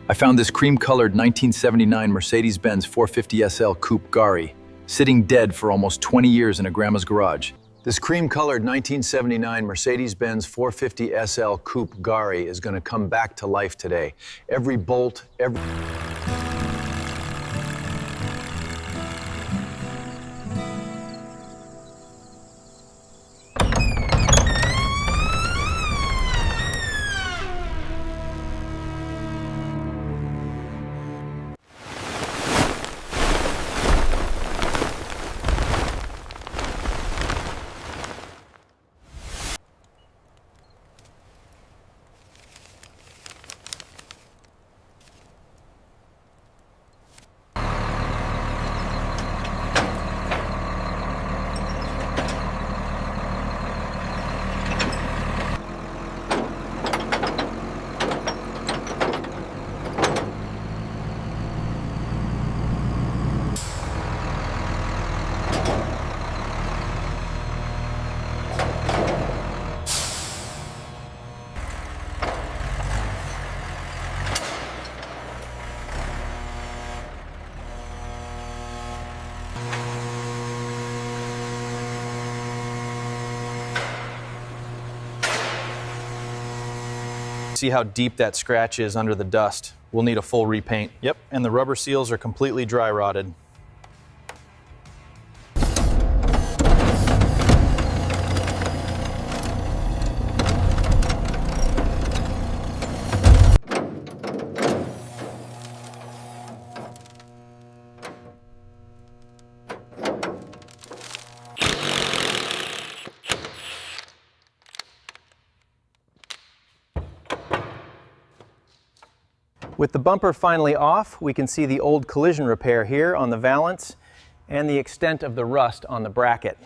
I found this cream-colored 1979 Mercedes-Benz 450SL Coupe Gari, sitting dead for almost 20 years in a grandma's garage. This cream-colored 1979 Mercedes-Benz 450SL Coupe Gari is going to come back to life today. Every bolt, every... See how deep that scratch is under the dust. We'll need a full repaint. Yep, and the rubber seals are completely dry rotted. With the bumper finally off, we can see the old collision repair here on the valance and the extent of the rust on the bracket.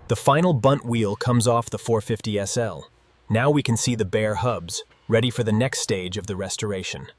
The final bunt wheel comes off the 450SL. Now we can see the bare hubs, ready for the next stage of the restoration.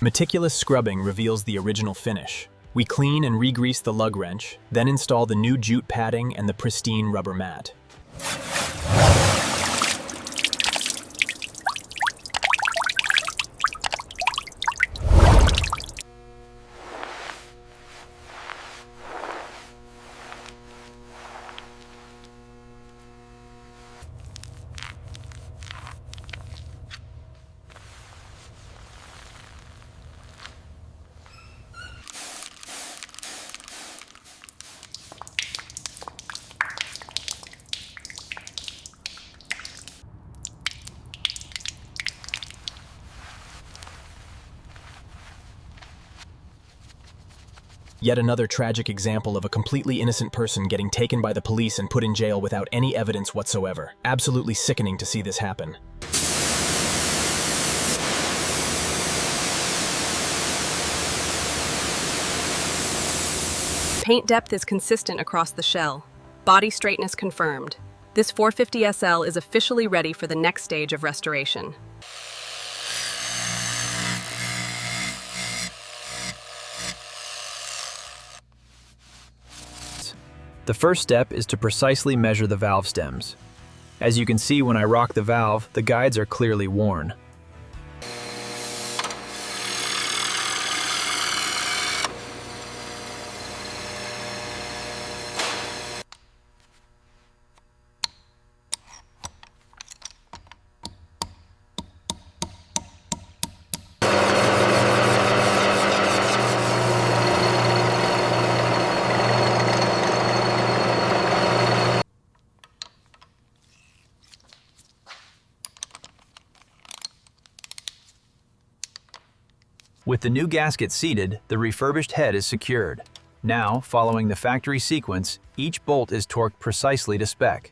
Meticulous scrubbing reveals the original finish. We clean and re-grease the lug wrench, then install the new jute padding and the pristine rubber mat. Yet another tragic example of a completely innocent person getting taken by the police and put in jail without any evidence whatsoever. Absolutely sickening to see this happen. Paint depth is consistent across the shell. Body straightness confirmed. This 450SL is officially ready for the next stage of restoration. The first step is to precisely measure the valve stems. As you can see when I rock the valve, the guides are clearly worn. With the new gasket seated, the refurbished head is secured. Now, following the factory sequence, each bolt is torqued precisely to spec.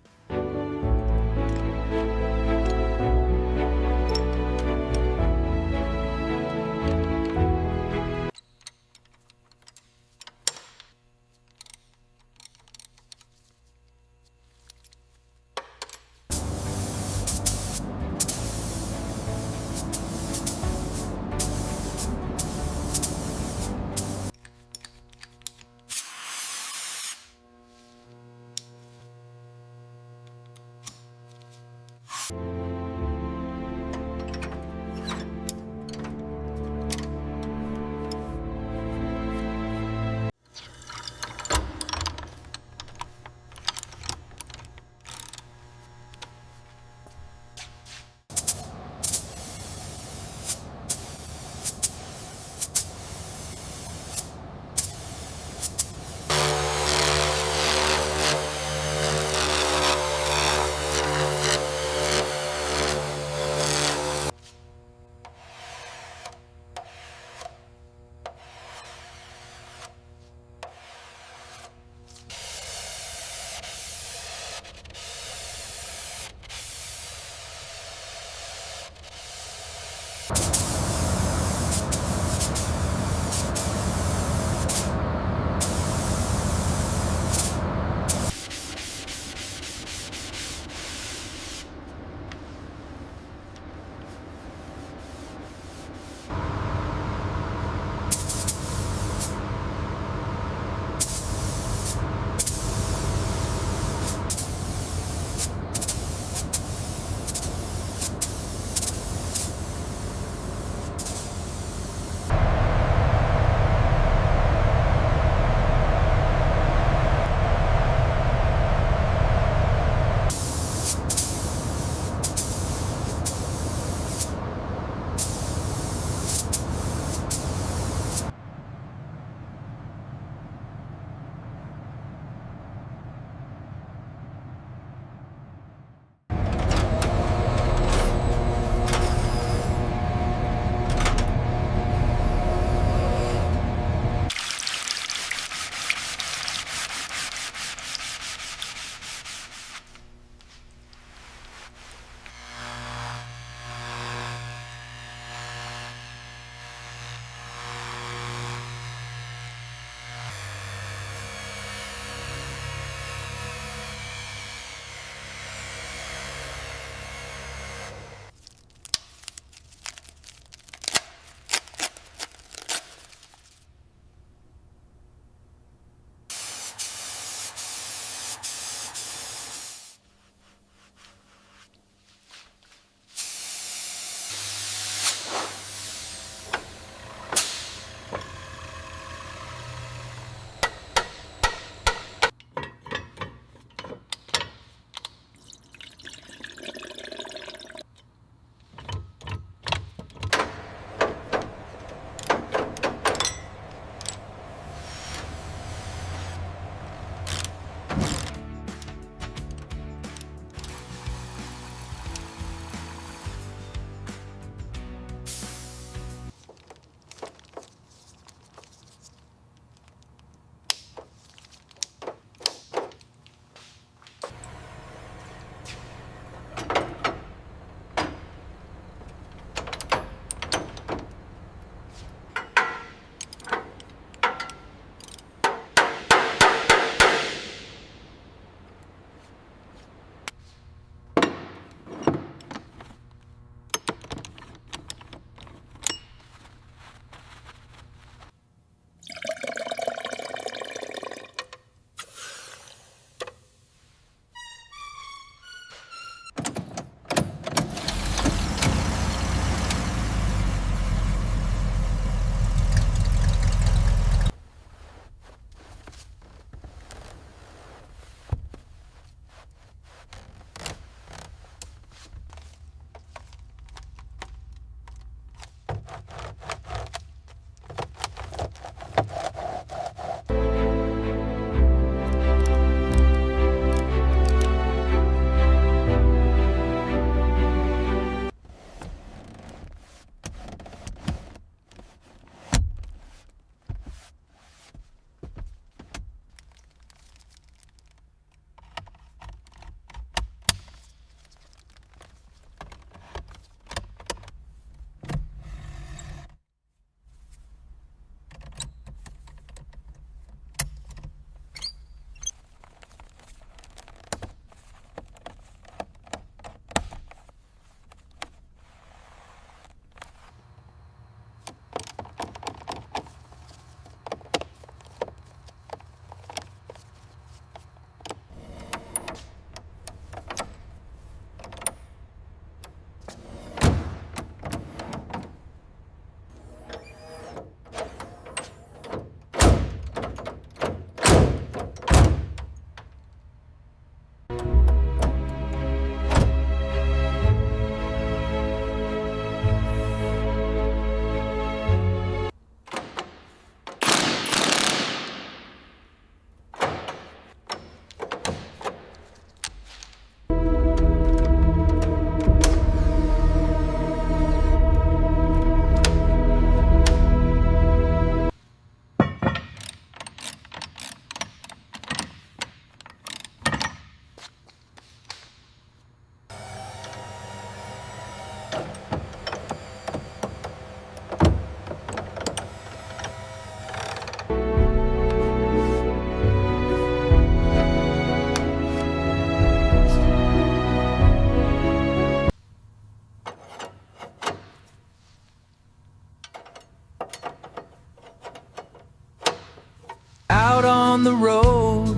the road,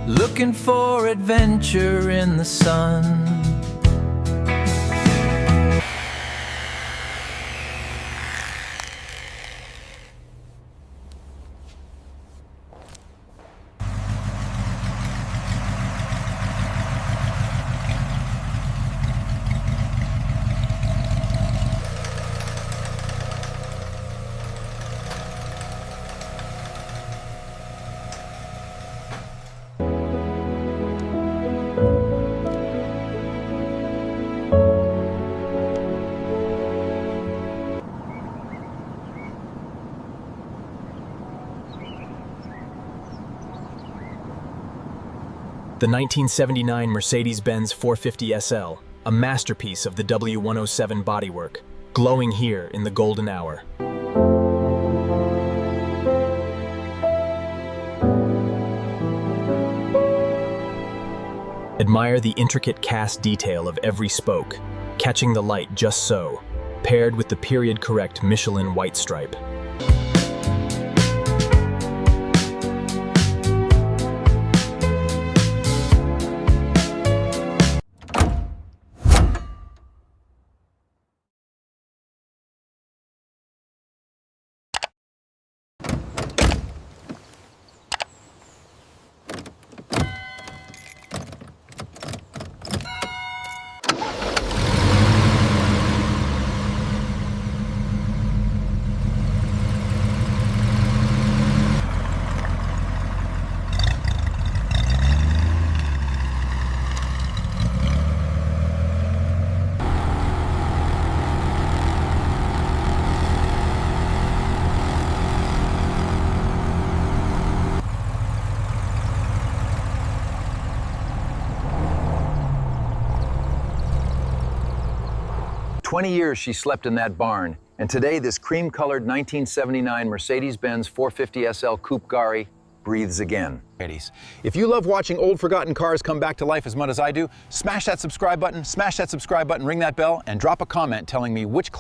looking for adventure in the sun. The 1979 Mercedes-Benz 450SL, a masterpiece of the W107 bodywork, glowing here in the golden hour. Admire the intricate cast detail of every spoke, catching the light just so, paired with the period-correct Michelin white stripe. "20 years she slept in that barn, and today this cream-colored 1979 Mercedes-Benz 450SL Coupe Gari breathes again." If you love watching old forgotten cars come back to life as much as I do, smash that subscribe button, ring that bell, and drop a comment telling me which